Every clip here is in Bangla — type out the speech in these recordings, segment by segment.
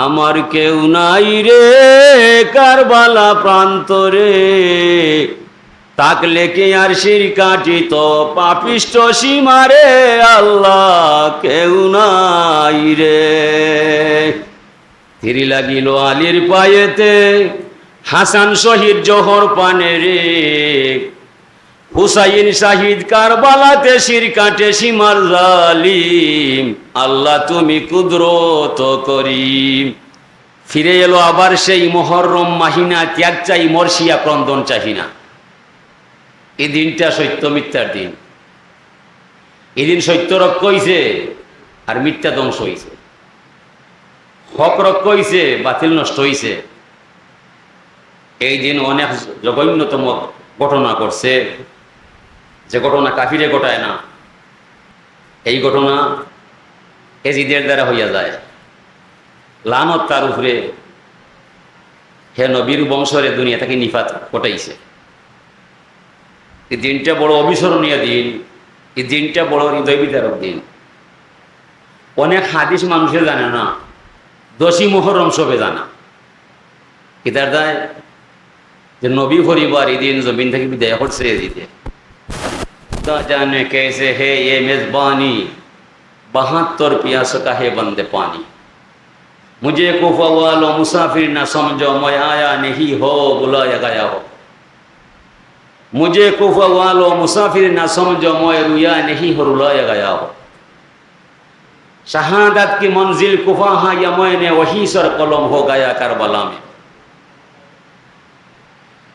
আমার কেউ নাই রে কারবালা প্রান্তরে, তাকলে কি আর শির কাটিত পাপিষ্ট সীমারে, আল্লাহ কেউ নাই রে। থিরি লাগিল আলীর পায়েতে, হাসান শহীদ জোহর পানে রে, হুসাইন শাহিদ কারবালাতে শির কাটে সীমার জালিম, আল্লাহ তুমি কুদরত করিম। ফিরে এলো আবার সেই মুহররম মাহিনা, ত্যাগ চাই মর্ষিয়া ক্রন্দন চাহিনা। এই দিনটা সত্য মিথ্যার দিন। এদিন সত্য রক্ষ হইছে আর মিথ্যা ধ্বংস হইছে, হক রক্ষ হইছে, বাতিল নষ্ট হইছে। এই দিন অনেক জঘন্যতম ঘটনা করছে, যে ঘটনা কাফিরে ঘটায় না, এই ঘটনা এজিদের দ্বারা হইয়া যায়। লানত তার উপরে, হে নবীর বংশরে দুনিয়া থেকে নিফাত ঘটাইছে। এই দিনটা বড় অবিস্মরণীয় দিন, এই দিনটা বড় হৃদয় বিদারক দিন। অনেক হাদিস মানুষে জানে না, 10ই মুহররম সবে জানা। কিতার দায় যে নবী পরিবার এই দিন জমিন থেকে বিদায় করছে। এদিকে জানে কেসে হে ये मेजबानी 72 प्यासों का है बंदे पानी, मुझे कुफा वालों मुसाफिर ना समझो मैं आया नहीं हो बुलाया गया हो, मुझे कुफा वालों मुसाफिर ना समझो मैं रुया नहीं हो रुलाया गया हो, शहादत की मंजिल कुफा हाँ या मैंने वही सर कलम हो गया करबला में।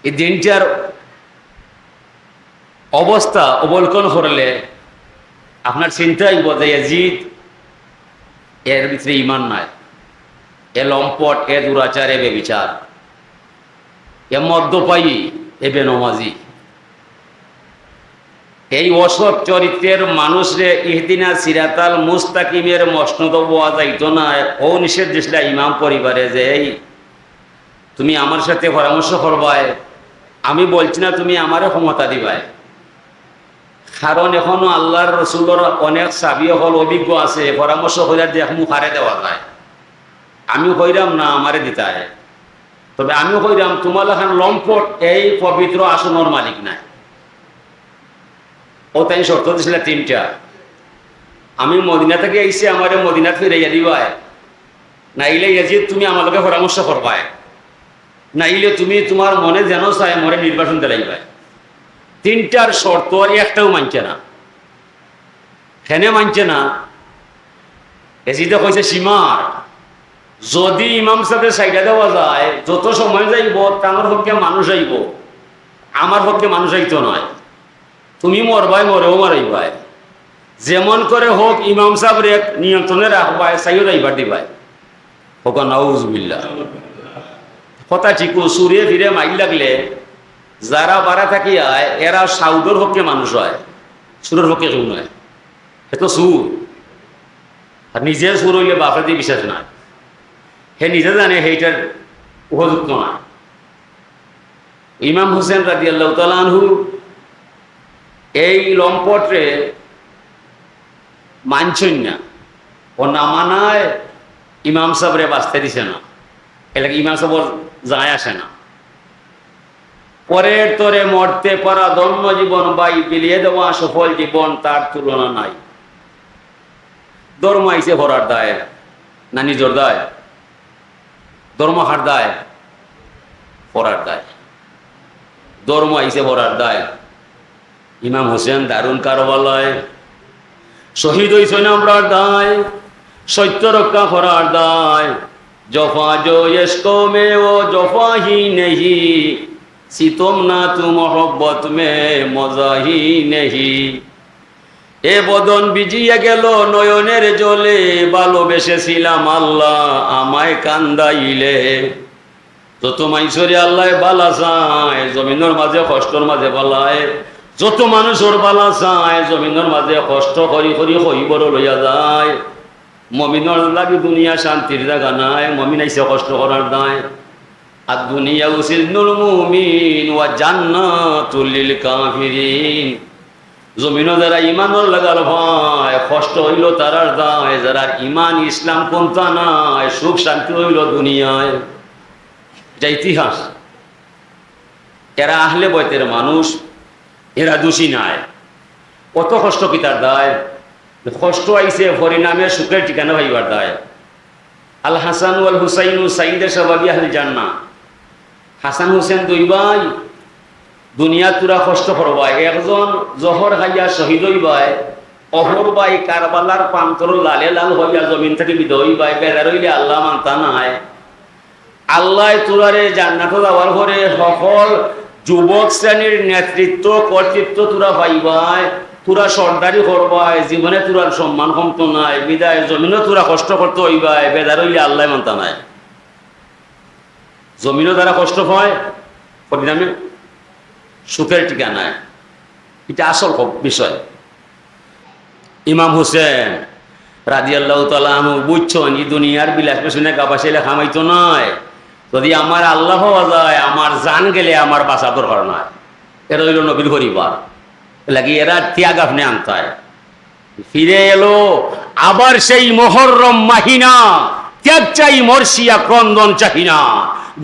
এই দিনটার অবস্থা অবলোকন করলে আপনার চিন্তাই বোধ ইয়াজিদ এর ভিতরে ইমান নাই, এ লম্পট, এ দুরাচার, এ বেবিচার, এ মদ্যপায়ী, এ বেনমাজি, এই অসৎ চরিত্রের মানুষরে ইহদিনা সিরাতাল মুস্তাকিমের মসনদ পাওয়া যাইতো না। ও নিষেধ দিছিল ইমাম পরিবারে যে এই তুমি আমার সাথে পরামর্শ করবাই, আমি বলছি না তুমি আমারে ক্ষমতা দিবাই, কারণ এখনো আল্লাহর রসুলের অনেক সাবি হল অভিজ্ঞ আছে, পরামর্শ কইরা দেখ মুখ হারে দেওয়া যায়। আমি কইরাম না আমারে দিতায়, তবে আমি কইরাম তোমার এখন লম্পট এই পবিত্র আসনের মালিক নাই। ও তাই শর্ত দিছিল 3টা, আমি মদিনা থেকে আইসি আমারে মদিনা ফিরাইয়া দিবাই, নাইলে ইয়াজিদ তুমি আমার লগে পরামর্শ করবাই, নাইলে তুমি তোমার মনে যেন চাই মরে নির্বাচন দিলাইবাই। 3টার শর্ত একটাও মানছে না। হেনে মানছে না, এজিদে কইছে সীমার যদি ইমাম সাহেবের সাইডা দেওয়া যায়, যত সময় যাইব তার পক্ষে মানুষ আইব, আমার পক্ষে মানুষ আইতো নয়। তুমি মরবাই মরেও মারাইবাই, যেমন করে হোক ইমাম সাহেবের এক নিয়ন্ত্রণে রাখবাই, সাইও রাইবার দিবাই। হোক নাউজুবিল্লাহ। কথা ঠিক, সুরে ফিরে মাইল লাগলে যারা বাড়া থাকি আয় এরা সাউদের পক্ষে মানুষ হয়, সুরের পক্ষে কেউ নয়। সে তো সুর, আর নিজে সুর হইলে বাপের দিয়ে বিশ্বাস নাই, হে নিজে জানে সেইটার উপযুক্ত না। ইমাম হোসেন রাদিয়াল্লাহু তাআলা আনহু এই লম্পটরে মানছেন না, ও না মানায় ইমাম সাহেবরে বাঁচতে দিছে না, এলাকা ইমাম সাহেব যায় আসে না। পরের তরে মরতে পারা ধন্য জীবন বাই বিলিয়ে দেওয়া সফল জীবন, তার তুলনা নাই। ধর্ম আইসে ভরার দায় না নিজের দায়, ধর্ম হার দায় পড়ার দায়, ধর্ম আইসে ভরার দায়। ইমাম হোসেন দারুণ কারবালায় শহীদ হইছেন আমরার দায়, সত্য রক্ষা করার দায়। জফা জো ইশকো মে ও জফা হি নেহি, সিতম না তু মোহব্বত মে মজা হি নেহি। এ বদন বিজিয়ে গেল নয়নের জলে, ভালোবেসেছিলাম আল্লাহ আমায় কান্দাইলে। যত মাইসরে আল্লাহ বালা চায়, জমিনের মাঝে কষ্টর মাঝে বালায়, যত মানুষের বালা চায় জমিনের মাঝে কষ্ট করি করি হইবর লইয়া যায়। মমিনের লাগি দুনিয়া শান্তির জায়গা নাই, মমিন আইসে কষ্ট করার দায়। আর দুনিয়া উসিজনুল মুমিন ওয়া জান্নাতুল লিল কাফিরিন। জমিনও যারা ইমানর লাগাল ভাই কষ্ট হইল তারার দায়, যারা ইমান ইসলাম কোনটা নাই সুখ শান্তি হইল দুনিয়ায়। যা ইতিহাস, এরা আহলে বয়তের মানুষ, এরা দোষী নাই। কত কষ্ট কি তার দায়, কষ্ট আইছে হরিনামে সুখের ঠিকানা ভাইবার দায়। আল হাসান ওয়াল হুসাইনু সাইদের সবাবি আহলে জান্নাহ। হাসান হুসেন দুই ভাই, দুনিয়া তুরা কষ্ট করবাই, একজন জহর খাইয়া শহীদ হইবাই, অহর ভাই কারবালার প্রান্তর লালে লাল হইয়া জমিন থেকে বিদয় হইবাই। বেদার হইলে আল্লাহ মানতা নাই। আল্লাহ তুরারে জান্নাত যাওয়ার পরে সকল যুবক শ্রেণীর নেতৃত্ব কর্তৃত্ব তুরা পাইবাই, তুরা সর্দারি করবাই, জীবনে তুরার সম্মান কমতো নাই, বিদায় জমিনও তুরা কষ্ট করতে হইবাই। বেদার হইলে আল্লাহ মানতা নাই। জমিনও যারা কষ্ট পায় পরিণামে সুখের ঠিকানায়, এটা আসল বিষয়। ইমাম হুসেন রাদিয়াল্লাহু তাআলা আনহু বুঝছেন এই দুনিয়ার বিলাস পেছনে গাবাসাইলে খামাইতো নয়। যদি আমার আল্লাহ হওয়া যায়, আমার জান গেলে আমার বাঁচা দরকার নয়। এরা হইল নবীর পরিবার, লাগি এরা ত্যাগ আপনি আনতায়। ফিরে এলো আবার সেই মুহররম মাহিনা, ত্যাগ চাই মর্শিয়া ক্রন্দন চাহিনা।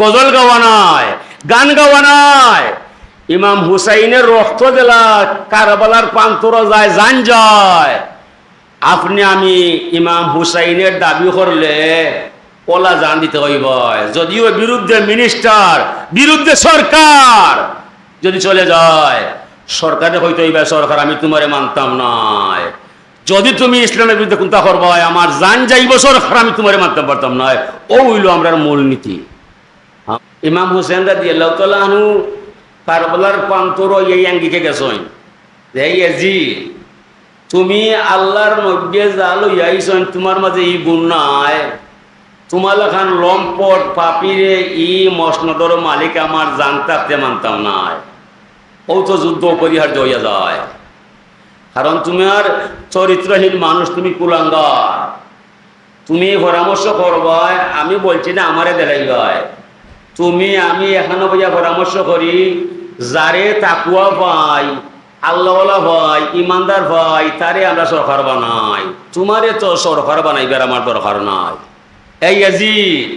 গজল গাওয়া নাই, গান গাওয়া নাই, ইমাম হুসাইনের রক্ত দিলা কারবালার প্রান্তর যায়, জান যায়। আপনি আমি ইমাম হুসাইনের দাবি করলে ওলা জান দিতে হইব। যদিও বিরুদ্ধে মিনিস্টার, বিরুদ্ধে সরকার যদি চলে যায়, সরকারে হইতে হইবে সরকার আমি তোমারে মানতাম নাই। যদি তুমি ইসলামের বিরুদ্ধে কোনটা করবা, আমার জান যাইব সরকার আমি তোমারে মানতে পারতাম না। ও হইল আমরা মূলনীতি। ইমাম হুসেন রাদিয়াল্লাহু তাআলা আনহু কারবালার প্রান্তর এই আঙ্গিকে গেছেন, জি তুমি আল্লাহর নবী যা লইয়া আইছেন তোমার মাঝে ই গুণ নাই। তোমার লেখান লম্পট পাপিরে ই মসনদর মালিক আমার জানতে মানতাম নাই। ও তো যুদ্ধ অপরিহার্য হইয়া যায়, কারণ তুমি আর চরিত্রহীন মানুষ, তুমি কুলাঙ্গার। তুমি পরামর্শ করবাই, আমি বলছি না আমারে দেখাইবাই। তুমি আমি এখানে বইয়া পরামর্শ করি, যারে তাকুয়া ভাই, আল্লাহওয়ালা ভাই, ইমানদার ভাই, তারে আমরা সরকার বানাই। তোমারে তো সরকার বানাইবার আমার দরকার নাই। এই ইয়াজিদ,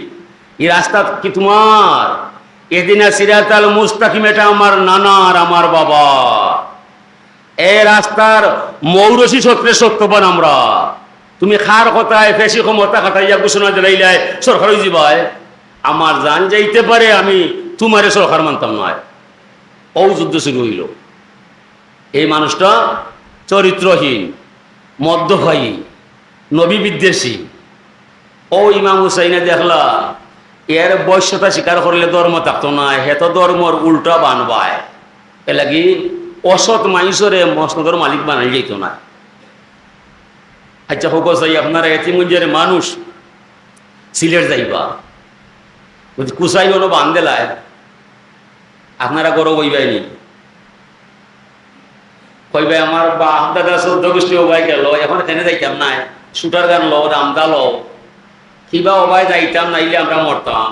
এই রাস্তা কি তোমার? এদিনা সিরাতাল মুস্তাকিম, এটা আমার নানার, আমার বাবা। এই রাস্তার মৌরসি সত্রে সত্যবান আমরা। তুমি খার কথায় ফেসি ক্ষমতা খাটাইয়া ঘোষণা দিলাইলাই সরকার হয়ে যাবায়, আমার জান যাইতে পারে, আমি তোমারে সরকার মানতাম নয়। ও যুদ্ধ শুরু হইল। এই মানুষটা চরিত্রহীন, মদ্যপায়ী, নবী বিদ্বেষী। ও ইমাম হুসাইনে দেখলা এর বৈশ্যতা স্বীকার করলে ধর্ম থাকতো না, হেত ধর্মর উল্টা বানবায়। এ লাগি অসৎ মানুষরে মসনদর মালিক বানাই যেত না। আচ্ছা হোক চাই আপনারা এতিমগঞ্জের মানুষ সিলেট যাইবা, কুসাই হলো বান্ধেলায়, আপনারা গরব হইবাইনি। কইবে আমার বা দাদা চৌদ্দ গোষ্ঠী ওবাই গেল, এখন এখানে যাইতাম নাই, শুটার গান লো, রামদা লো, কিবা ওবাই যাইতাম, নাইলে আমরা মরতাম।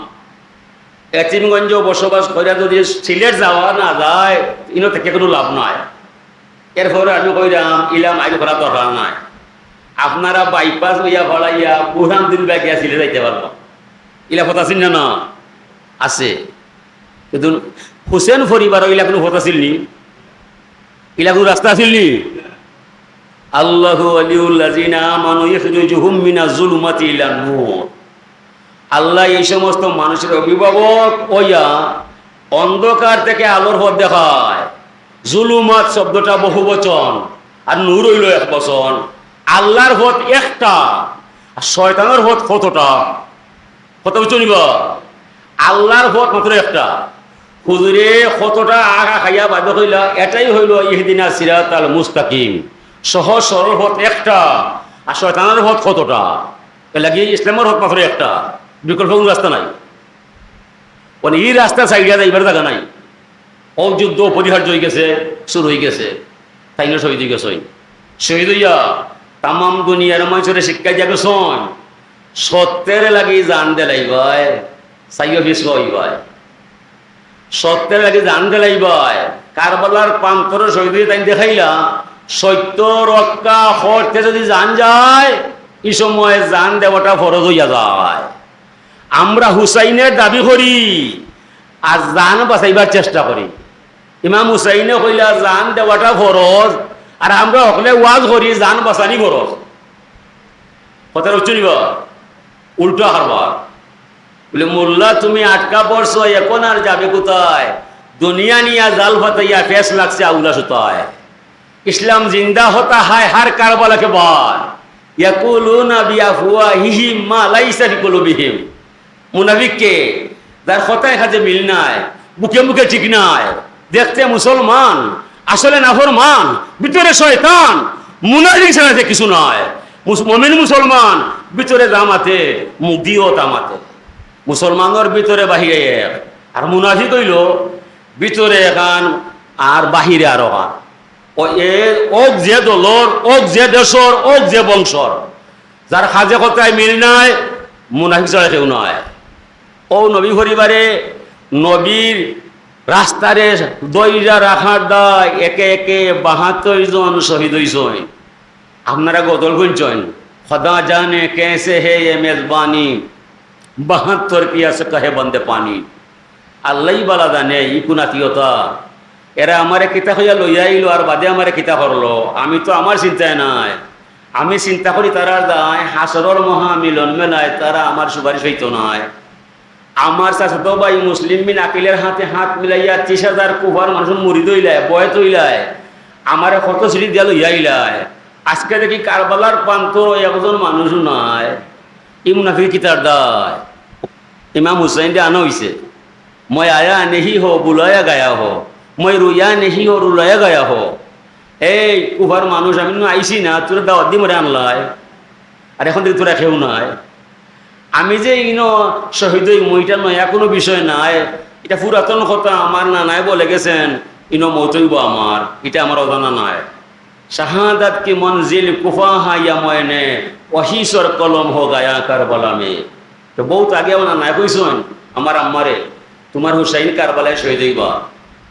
এতিমগঞ্জ বসবাস করে যদি সিলেট যাওয়া না যায়, ইনো থেকে কোনো লাভ নাই। এরপরে আমি কইরাম ইলাম আইন করা দরকার নাই। আপনারা বাইপাস হইয়া ফলাইয়া বুড়ান দিন ব্যাগিয়া সিলেট যাইতে পারবো, ইলা কথা ছিল না আছে। কিন্তু হুসেন পরিবার ইলা কোনো কথা ছিল নি, ইলা কোনো রাস্তা ছিল নি। আল্লাহু ওয়ালিউল্লাযিনা আমানু ইখরিজুহুম মিনাজ যুলুমাতি ইলান নূর। আল্লাহ এই সমস্ত মানুষের অভিভাবক ওইয়া অন্ধকার থেকে আলোর পথ দেখায়। জুলুমাত শব্দটা বহু বচন, আর নূর হইল এক বচন। আল্লাহর পথ একটা, আর শয়তানের পথ কতটা, কত বুঝছো নিবা? আল্লাহর পথ মাত্র একটা। হুজুরে কতটা আগা খাইয়া বাধ্য হইলা, এটাই হইল ইহদিনা সিরাতাল মুস্তাকিম, সহজ সরল পথ একটা। আর শয়তানের পথ কতটা, এ লাগি ইসলামের পথ মাত্র একটা, বিকল্প কোনো রাস্তা নাই। মানে এই রাস্তা সাইডিয়া যাইবার জায়গা নাই। ও যুদ্ধ অপরিহার্য হয়ে গেছে, শুরু হয়ে গেছে, তাই না শহীদ হয়ে গেছে। শহীদ হইয়া তামাম দুনিয়ার মানুষের শিক্ষা দিয়া গেছন, সত্যের লাগি জান দেলাইবাই, সাইয়া ফিস হইবাই, সত্যের লাগি জান দেলাইবাই। কারবালার প্রান্তর শহীদ হয়ে তাই দেখাইলা, সত্য রক্ষা করতে যদি জান যায় এই সময় জান দেওয়াটা ফরজ হইয়া যায়। আমরা হুসাইনের দাবি করি আর জান বাঁচাইবার চেষ্টা করি। ইমাম হুসাইনে কইলা জান দেওয়াটা ফরজ, আর আমরা সকলে ওয়াজ করি জান বাঁচানি ফরজ। কথা হচ্ছে নিবা উল্টো হারবার বলে মোল্লা তুমি আটকা পড়ছো, এখন আর যাবে কোথায়? দুনিয়া নিয়া জাল ফাতাইয়া ফেস লাগছে আউলা সুতায়। ইসলাম জিন্দা হতা হায় হার কারবালাকে বাদ ইয়াকুলুনা বিআফওয়াহিহিম মা লাইসা বিকুলুবিহিম। মুনাফিককে যার কথায় কাজে মিল নাই, মুখে মুখে ঠিক নাই, দেখতে মুসলমান আসলে নাফরমান, ভিতরে শয়তান। মুনাফিক ছাড়া যে কিছু নয়। মুমিন মুসলমান ভিতরে জামাতে মুখ দিও তামাতে। মুসলমানের ভিতরে বাহিরে এক, আর মুনাফিক হইল ভিতরে এখান আর বাহিরে আর ওখান। ওক যে দলর, ওক যে দেশর, ওক যে বংশর, যার খাজে কথায় মিল নাই মুনাফিক ছাড়া কেউ নয়। ও নবী পরিবারে নবীর রাস্তারে দইরা রাখার দায় একে একে 72 জন শহীদ হইছেন। আপনারা গদল গুনছেন খোদা জানে কেসে হে এ মেজবানি 72 কিয়া সে কহে বন্দে পানি। আল্লাহ বালা জানে ই কুনাতিয়তা। এরা আমারে কিতা হইয়া লইয়া আইলো আর বাদে আমারে কিতা করলো, আমি তো আমার চিন্তায় নাই। আমি চিন্তা করি তারা দায় হাসরর মহামিলন মেলায় তারা আমার সুপারিশ হইতো নয়। আমার চাচাতো ভাই মুসলিম বিন আকিলের হাতে হাত মিলাইয়া 30,000 কুফার মানুষ মুড়ি দইলায় বয়ে তৈলায় আমার কত সিঁড়ি দিয়া লইয়া আইলায়। আজকে দেখি কারবালার প্রান্তর একজন মানুষ নাই। ই মুনাফিক কিতার দায়। ইমাম হুসাইন দিয়ে আনা হইছে মই আয়া নেহি হো বুলায়া গায়া হো, মই রুইয়া নেহি হো রুলায়া গায়া হো। এই কুফার মানুষ আমি আইসি না, তোর দাওয়াত দি মরে আনলায়, আর এখন দেখি তোরা কেউ নাই। আমি যে ইনো শহীদ মইটা নয়া কোনো বিষয় নাই, এটা পুরাতন কথা। আমার নানায় বলে গেছেন ইনো মতইব আমার, এটা আমার অজানা নাই। শাহাদাত কি মঞ্জিল কুফা হাইয়া ময়নে ওহিসর কলম হো গায়া কারবালা মে। তো বহুত আগে আমার নানায় কইছেন আমার আম্মারে তোমার হুসাইন কারবালায় শহীদ হইবা,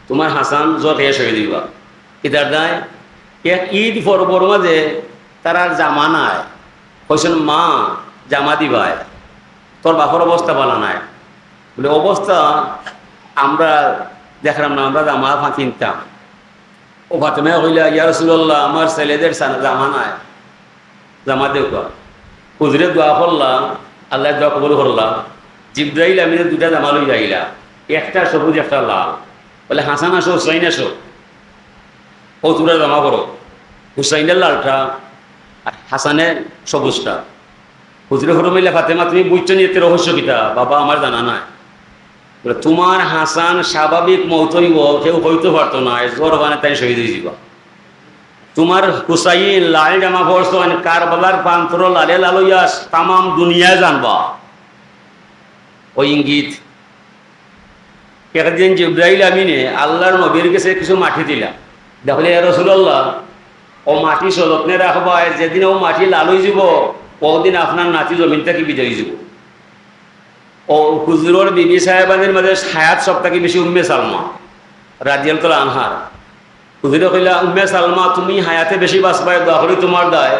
তোমার হাসান জট হয়ে শহীদ হইবা। ইদার দায় এক ঈদ পর্বর মাঝে তারা জামা নাই, কইছেন মা জামা দিবায়, তোর বাপর অবস্থা ভালো নাই। বলে অবস্থা আমরা দেখলাম না, আমরা জামা কিনতাম। ও ফাতেমা কইলা ইয়া রাসূলুল্লাহ আমার ছেলেদের জামা নাই, জামা দেও। হুজুরে দোয়া করলাম, আল্লাহ দোয়া কবুল করলাম। জিব্রাইল আমিনের 2টা জামা লই যাইলা, একটা সবুজ একটা লাল। বলে হাসান আসো হুসাইন আসো, ও তোরা জামা করো। হুসাইনের লালটা আর হাসানের সবুজটা। হুজুরে ফরমাইলা ফাতেমা তুমি বুঝছো নি এতে রহস্য কিতা? বাবা আমার জানা নাই। বলে তোমার হাসান স্বাভাবিক মৌত হইব, কেউ হইতে পারতো না, জ্বর বানে তাই শহীদ হয়ে যাবা। তোমার হুসাইন লাল জামা পড়ছো, কারবালার প্রান্তর লালে লালইয়া তামাম দুনিয়ায় জানবা। ওই ইঙ্গিত একদিন জিব্রাইল আমিনে আল্লাহর নবীর কাছে কিছু মাটি দিলা। দেখলে ইয়া রাসূলুল্লাহ ও মাটি সযত্নে রাখবা, যেদিন ও মাটি লাল হয়ে যাব ওদিন আপনার নাতি জমিন থেকে বিদায় যাব। ও হুজুরের বিবি সাহেবাদের মাঝে হায়াত সব থেকে বেশি উম্মে সালমা রাদিয়াল্লাহু আনহার। হুজুরে কইলা উম্মে সালমা তুমি হায়াতে বেশি বাঁচবাই, দোয়া করি তোমার দায়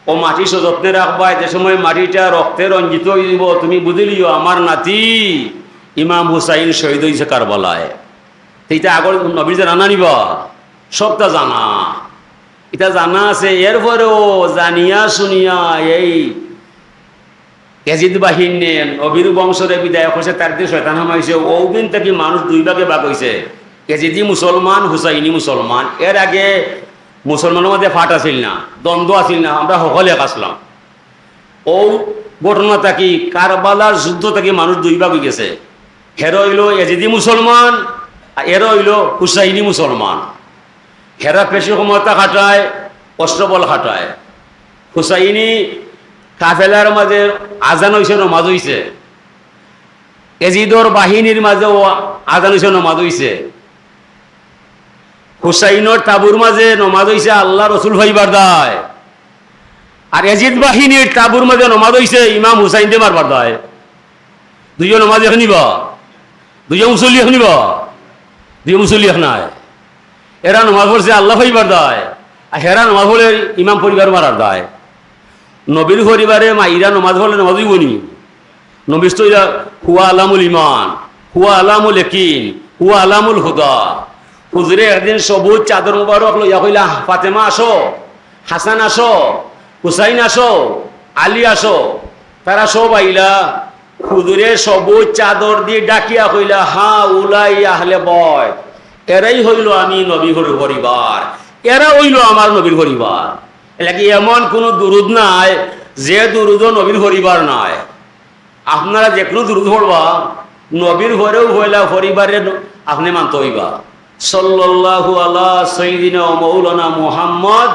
ও মাটি সযত্নে রাখবাই। যে সময় মাটিটা রক্তে রঞ্জিত হয়ে যাব তুমি বুঝলিও আমার নাতি ইমাম হুসাইন শহীদ হয়েছে কারবালায়। এইটা আগর নবীর জানা নিবা, সবটা জানা, এটা জানা আছে। এরপরেও জানিয়া শুনিয়া এই ইয়াজিদ বাহিনী নবীর বংশরে বিদায় করছে, তার দিয়ে শয়তান হামাইছে। ওই দিন থেকে মানুষ 2 ভাগে ভাগ হয়েছে, ইয়াজিদি মুসলমান, হুসাইনি মুসলমান। এর আগে মুসলমানের মধ্যে ফাট আছিল না, দ্বন্দ্ব আছিল না, আমরা সকলে আসলাম। ও ঘটনা থাকি কারবালার যুদ্ধ থেকে মানুষ 2 ভাগ হয়ে গেছে। হেরো হইল ইয়াজিদি মুসলমান, আর এরো হইল হুসাইনি মুসলমান। হেরা পেশি ক্ষমতা খাটায়, অস্ত্রবল খাটায়। হুসাইনি কাফেলার মাঝে আজান হয়েছে, নমাজ হয়েছে। এজিদর বাহিনীর মাঝেও আজান হয়েছে, নমাজ হয়েছে। হুসাইনের তাবুর মাঝে নমাজ হয়েছে আল্লাহ রসুল ভাইবার দায়। আর এজিদ বাহিনীর তাবুর মাঝে নমাজ হয়েছে ইমাম হুসাইন দে মারবার দায়। 2 নমাজ এখন নিবা, 2 মুসল্লি এখন নিবা, 2 মুসল্লি এখন নাই। এরা নমাজ পড়ছে আল্লাহ ভাইবার দায়। আর হেরা নমাজ হলে ইমাম পরিবার মারার দায়। নবীর পরিবারে মাইরা নমাজ হলে নমাজ হইবনি। নবীর তো হুয়া আলামুল ইমান, হুয়া আলামুল একিন, হুয়া আলামুল হুদা। হুজুরে একদিন সবুজ চাদর মুবারক লইয়া কইলা, ফাতেমা আসো, হাসান আসো, হুসাইন আসো, আলী আসো। তারা সব আইলা। হুজুরে সবুজ চাদর দিয়ে ডাকিয়া কইলা, হা উলাই আহলে বয়, এরাই হইল আমি নবীর পরিবার, এরা হইল আমার নবীর পরিবার। এলাকি এমন কোন দুরুদ নাই যে দুরুদ নবীর পরিবার নাই। আপনারা যে কোনো দুরুদ পড়বা নবীর ঘরেও হইলা পরিবারের আপনি মানতে হইবা। সাল্লাল্লাহু আলা সাইয়্যিদিনা ওয়া মাওলানা মুহাম্মদ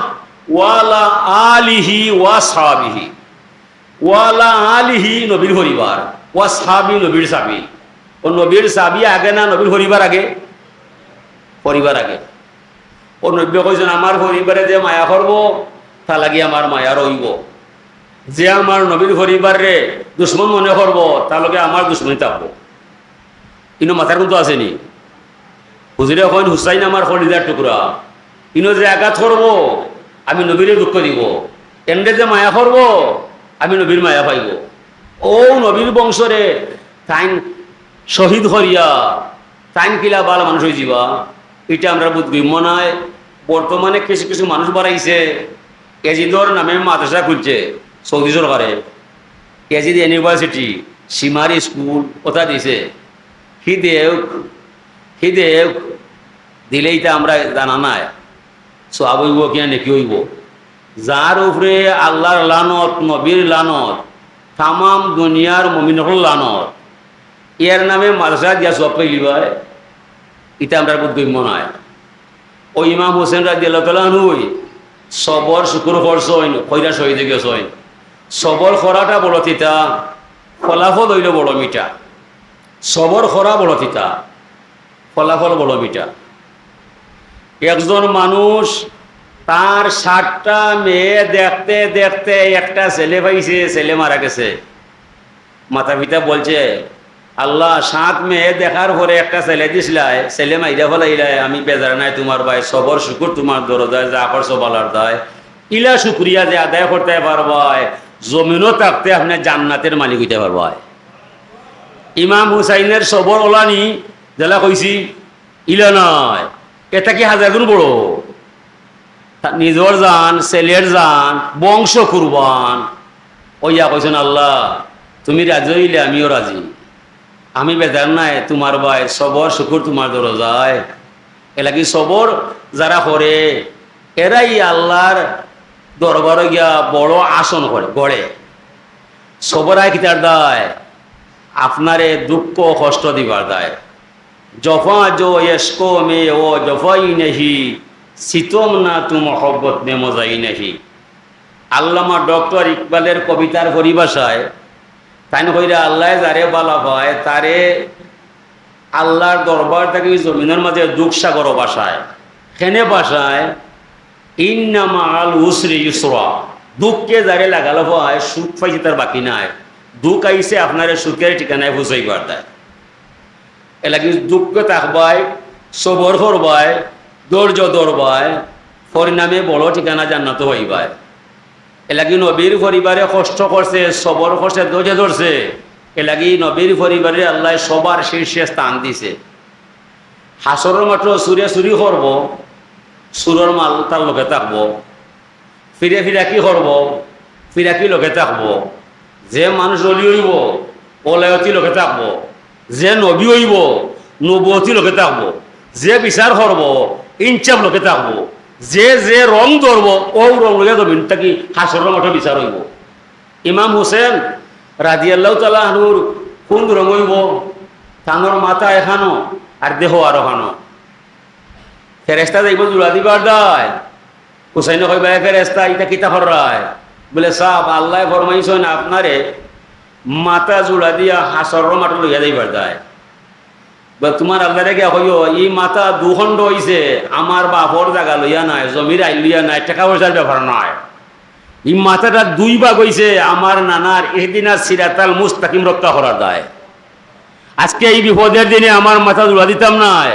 ওয়া আলা আলিহি ওয়া সাহবিহি, ওয়া আলা আলিহি নবীর পরিবার, ওয়া সাহাবি নবীর সাহাবি। ও নবীর সাহাবি আগে না নবীর পরিবার আগে? পরিবার আগে। ও নবী কইছেন আমার পরিবারে যে মায়া করব তা লাগি আমার মায়া রইব। যে আমার নবীর পরিবার রে দুশ্মন মনে করব তার লগে আমার দুশ্মনী থাকবো। ইনো মাথার কিন্তু আসেনি। হুজুরে কইন হুসাইন আমার কলিজার টুকরা, ইনো যে আঘাত করব আমি নবীরে দুঃখ দিব, এন্ডে যে মায়া করব আমি নবীর মায়া পাইব। ও নবীর বংশরে তাইন শহীদ হরিয়া তাইন কিলা বাল মানুষ হয়ে যাবা, এটা আমরা বুঝবি। মনে হয় বর্তমানে কিছু কিছু মানুষ বাড়াইছে, এজিদর নামে মাদ্রাসা খুলছে সৌদি সরকারে। এজিদ ইউনিভার্সিটি, সীমারি স্কুল ওটা দিছে। হিদেও দিলেই তা আমরা জানা নাই সব হইব কিনা নেকি হইব। যার উপরে আল্লাহর লানত, নবীর লানত, তামাম দুনিয়ার মুমিনের লানত, এর নামে মাদ্রাসা দিয়া সব পাইলি ভাই, এটা আমরা বুঝবি মনে হয়। ও ইমাম হোসেন রাদিয়াল্লাহু তাআলা আনহু সবর শুকুর করছইন, কইরা শহীদ গেছইন। সবর করাটা বড় তিতা, ফলাফল হইল বড় মিঠা। সবর করা বড় তিতা, ফলাফল বড় মিঠা। একজন মানুষ তার 7টা মেয়ে দেখতে দেখতে একটা ছেলে পাইছে, ছেলে মারা গেছে। মাতা পিতা বলছে, আল্লাহ 7 মেয়ে দেখার পরে একটা ছেলে দিসলাই, ছেলে মাইরা ফলাইলাই, আমি বেজার নাই তোমার ভাই, সবর শুকুর তোমার দরজায়, যা করছো বলার দায়, ইলা শুক্রিয়া যে আদায় করতে পারবাই, জমিনও থাকতে আপনি জান্নাতের মালিক হইতে পারবাই। ইমাম হুসাইনের সবর ওলানি জেলা কইছি, ইলা নয়, এটা কি 1000 গুণ বড়। নিজর জান, ছেলের জান, বংশ কুরবান ওইয়া কইছেন, আল্লাহ তুমি রাজি হইলে আমিও রাজি, আমি বেজার নাই তোমার ভাই, সবর শুকুর তোমার দরজায়। এলাকি সবর যারা করে এরাই আল্লাহর দরবারে গিয়া বড় আসন করে গড়ে। সবরাই কিতার দায় আপনারে দুঃখ কষ্ট দিবার দায়। জফা জো ইশকো মে ও জফাই নেহি, সিতম না তু মহব্বত মে মজাই নেহি। আল্লামা ডক্টর ইকবালের কবিতার পরিভাষায় তাই কইরা আল্লাহ যারে বালা পায় তারে আল্লাহর দরবার থেকে জমিনের মাঝে দুঃখ সাগর বাসায়, খেনে বাসায় ইন্না মাআল উসরি ইউসরা। দুঃখকে যারে লাগালো হয় সুখ পাইছে তার বাকি নাই, দুঃখ আইসে আপনার সুখের ঠিকানায় বুঝাইবার দেয়। এলাকি দুঃখ থাকবাই, সবর করবাই, ধৈর্য ধরবাই, পরিণামে বড় ঠিকানা জান্নাত হইবাই। এলাকি নবীর পরিবারে কষ্ট করছে, সবর করছে, ধৈর্য ধরছে, এলাকি নবীর পরিবারে আল্লাহ সবার শীর্ষে স্থান দিছে। হাসরের মাত্র সুরে চুরি করব, সুরের মাল তার লোকে থাকবো, ফিরে ফিরা কি করব, ফিরা কি লোকে থাকবো। যে মানুষ অলি হইব ওলায়তি লোকে থাকবো, যে নবী হইব নবতী লোকে থাকবো, যে বিচার করব ইনচাপ লোকে থাকবো, যে যে রং ধরব ও রং লোকে ধরবেন তাকে হাসরের মাঠে বিচার হইব। ইমাম হোসেন রাদিয়াল্লাহু তাআলা আনহুর কোন রং হইব? তানোর মাথা এখানো আর দেহ আর ওখানো। ফেরেস্তা যাইব জুড়া দিবার দায়। হুসাইন কইবা, ফেরেস্তা এটা কিতা কররায়? বলে সাহেব আল্লাহ ফরমাইছেন আপনারে মাথা জুড়া দিয়া হাসরের মাঠে লইয়া যাইবার দায়। তোমার আল্লাহ রেখে কইও ই মাথা দুখণ্ড হইছে, আমার বাপর জায়গা লইয়া নাই, জমির আইল লইয়া নাই, টাকা পয়সার ব্যাপার নয়। ই মাথাটা 2 ভাগ হইছে, আমার নানার এদিনা সিরাতাল মুস্তাকিম রক্ষা করার দায়। আজকে এই বিপদের দিনে আমার মাথা জুড়া দিতাম নাই,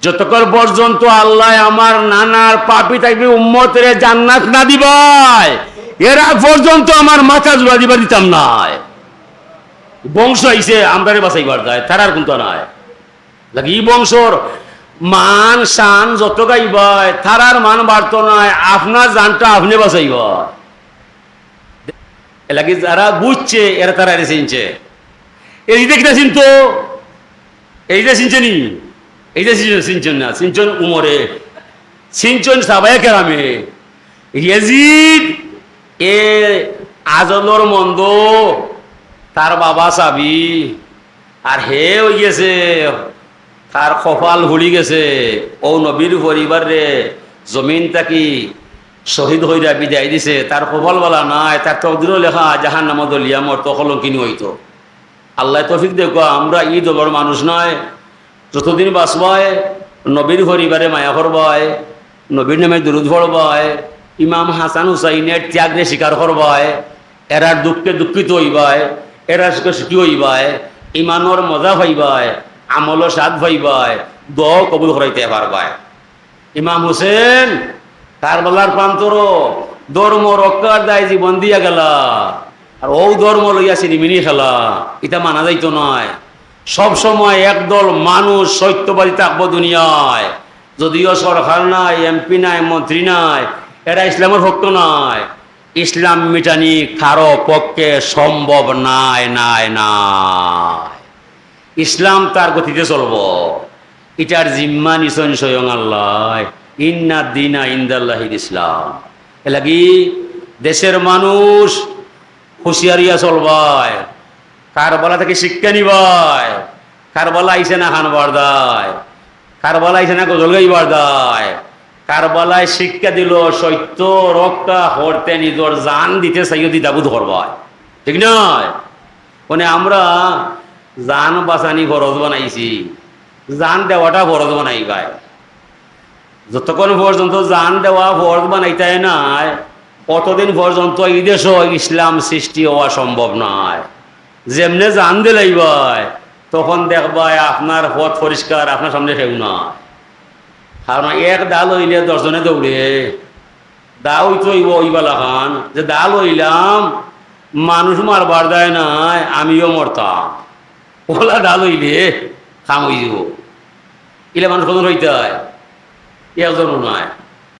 যতক্ষণ পর্যন্ত আল্লাহ আমার নানার পাপি থাকবে উম্মতের জান্নাত না দিবাই এরা পর্যন্ত আমার মাথা জোড়া দিবা দিতাম নাই। বংশ আইসে আমরারে বাঁচাইবার যায় তারার কিন্তু নাই লাগে ই বংশর মান শান যত গাইবাই তারার মান বাড়তো নাই, আপনার জানটা আপনি বাঁচাইব। এলাকি যারা বুঝছে এরা তারা চিনছে, এই দেখতে চিনতো, এই যে চিনছে নি, এই যে চিনছেন না, চিনছেন উমরে, চিনছেন সাবায়া কেরামে। ইয়াজিদ এ আজলর মন্দ তার বাবা চাবি আর হে হয়ে গেছে তার কপাল ভুলি গেছে। ও নবীর পরিবার রে জমিন তাকি শহীদ হইয়া বিদায় দিছে, তার কপাল বলা নাই, তার তকদিরও লেখা জাহান নামদ লিয়ামর তো কলঙ্কিনী হইতো। আল্লাহ তৌফিক দেখো আমরা ই দলের মানুষ নয়, যতদিন বাঁচবায় নবীর পরিবারে মায়া করবায়, নবীর নামে দুরুদ পড়বায়, ইমাম হাসান হুসাইনের ত্যাগরে স্বীকার করবায়, এরার দুঃখে দুঃখিত হইবায়, এরার সুখে সুখী হইবায়, ইমানর মজা পাইবায়, আমল স্বাদ পাইবায়, দোয়া কবুল করাইতে পারবায়। ইমাম হুসেন কারবালার প্রান্তর ধর্ম রক্ষার দায় জীবন দিয়া গেলা, আর ও ধর্ম লইয়া সিনিমিনি খেলা, এটা মানা যাইতো নয়। সব সময় একদল মানুষ সত্যবাদী থাকবো দুনিয়ায়, যদিও সরকার নাই, এমপি নাই, মন্ত্রী নাই, এরা ইসলামের ভক্ত নয়। ইসলাম মিটানি কারো পক্ষে সম্ভব নাই নাই নাই। ইসলাম তার গতিতে চলব, এটার জিম্মা নিছন স্বয়ং আল্লাহ। ইন্না দিনা ইন্দাল্লাহিল ইসলাম। এলাকি দেশের মানুষ হুঁশিয়ারিয়া চলবায়, কারবালা থেকে শিক্ষা নিবায়, কারবালা আইসে না খানবার দায়, কারবালা আইসে না গজল গাইবার দায়, কারবালায় শিক্ষা দিল সত্য রক্ষা করতে নিজের জান দিতে চাইও দিদাবুদ করবায়, ঠিক নয়? মানে আমরা জান বাঁচানি ফরজ বানাইছি, জান দেওয়াটা ফরজ বানাই গায়। যতক্ষণ পর্যন্ত জান দেওয়া ফরজ বানাইতে নাই কতদিন পর্যন্ত এই দেশ ইসলাম সৃষ্টি হওয়া সম্ভব নয়। যেমনে জান দিলাইবাই তখন দেখবাই আপনার পথ পরিষ্কার, আপনার সামনে কেউ নয়। কারণ এক ডাল হইলে 10 জনে দৌড়ে, দা হইতো ওইবালা খান যে ডাল হইলাম মানুষ মারবার দেয় নাই, আমিও মরতাম। ওলা ডাল হইলে খাম হয়ে যাব, ইলে মানুষ কত হইতে হয়, একজনও নয়।